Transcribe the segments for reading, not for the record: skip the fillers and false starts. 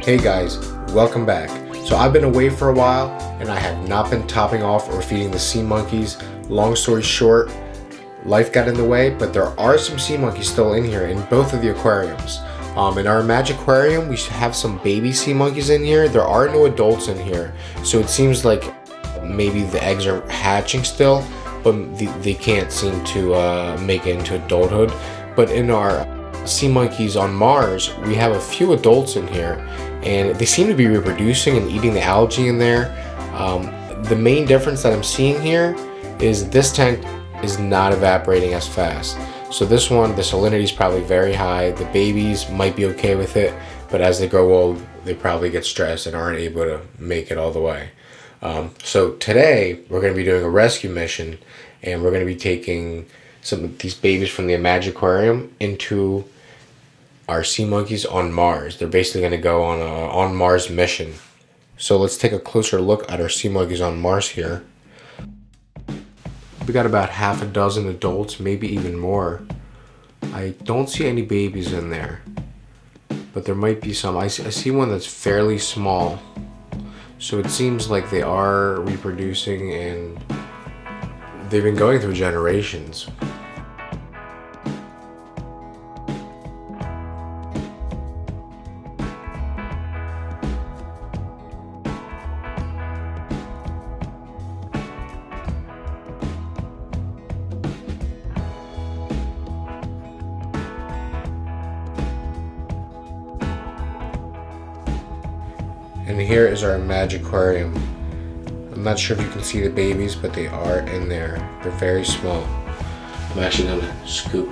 Hey guys, welcome back. So I've been away for a while and I have not been topping off or feeding the sea monkeys. Long story short, life got in the way, but there are some sea monkeys still in here in both of the aquariums. In our Magiquarium, we have some baby sea monkeys in here. There are no adults in here, so it seems like maybe the eggs are hatching still, but they can't seem to make it into adulthood. But in our sea monkeys on Mars, we have a few adults in here, and they seem to be reproducing and eating the algae in there. The main difference that I'm seeing here is this tank is not evaporating as fast. So this one, the salinity is probably very high. The babies might be okay with it, but as they grow old, they probably get stressed and aren't able to make it all the way. So today, we're going to be doing a rescue mission, and we're going to be taking some of these babies from the Magiquarium into our sea monkeys on Mars. They're basically going to go on a on Mars mission. So let's take a closer look at our sea monkeys on Mars here. We got about half a dozen adults, maybe even more. I don't see any babies in there, but there might be some. I see one that's fairly small. So it seems like they are reproducing and they've been going through generations. And here is our Magiquarium. I'm not sure if you can see the babies, but they are in there. They're very small. I'm actually gonna scoop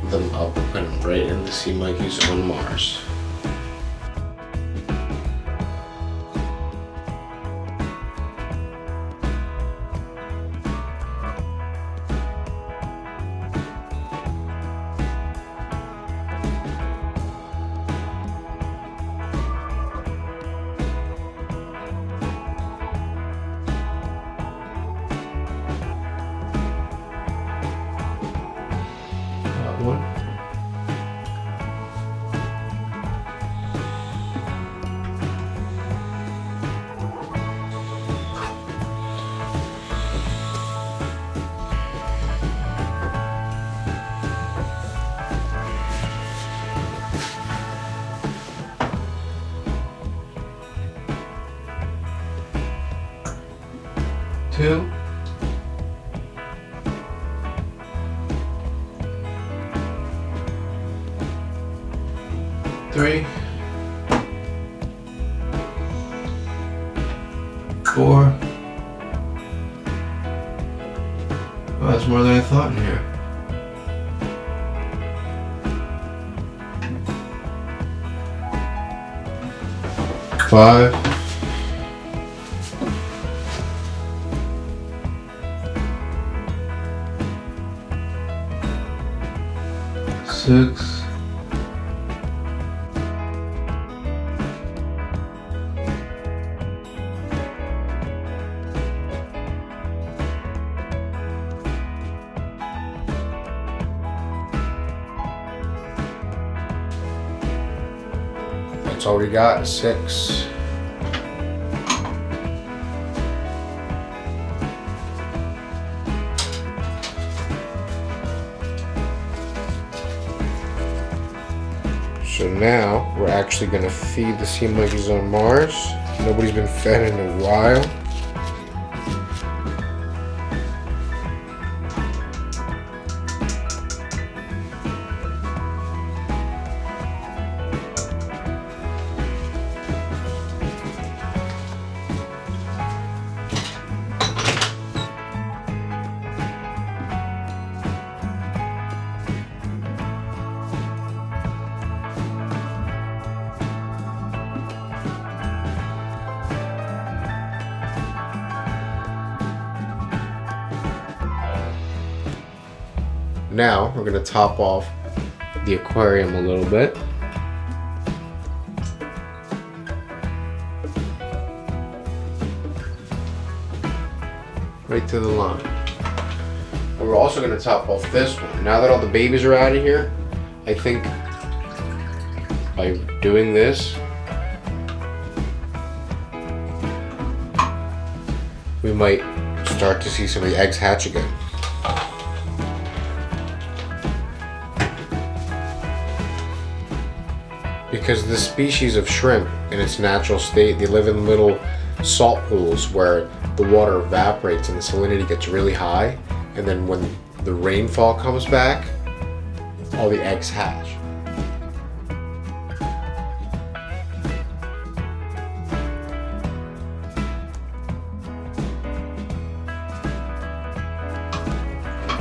them up and put them right in the sea monkeys on Mars. One. Two. 3, 4. Oh, that's more than I thought in here. 5. 6. 7. That's all we got, 6. So now we're actually going to feed the sea monkeys on Mars. Nobody's been fed in a while. Now we're going to top off the aquarium a little bit. Right to the line. And we're also going to top off this one. Now that all the babies are out of here, I think by doing this, we might start to see some of the eggs hatch again. Because the species of shrimp in its natural state, they live in little salt pools where the water evaporates and the salinity gets really high, and then when the rainfall comes back, all the eggs hatch.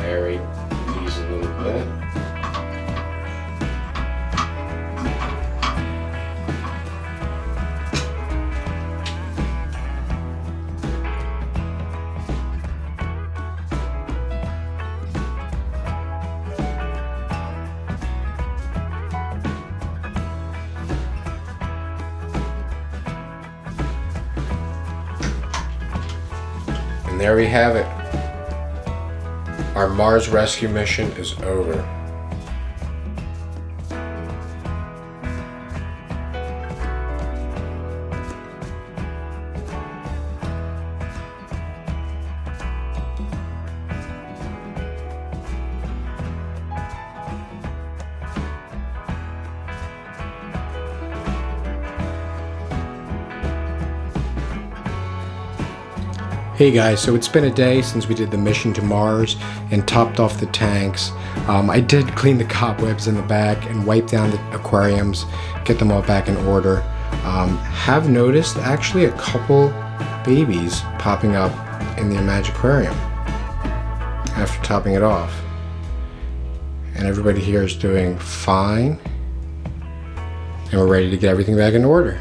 Aerate these a little bit. And there we have it. Our Mars rescue mission is over. Hey guys, so it's been a day since we did the mission to Mars and topped off the tanks. I did clean the cobwebs in the back and wipe down the aquariums, get them all back in order. Have noticed actually a couple babies popping up in the Magiquarium after topping it off. And everybody here is doing fine. And we're ready to get everything back in order.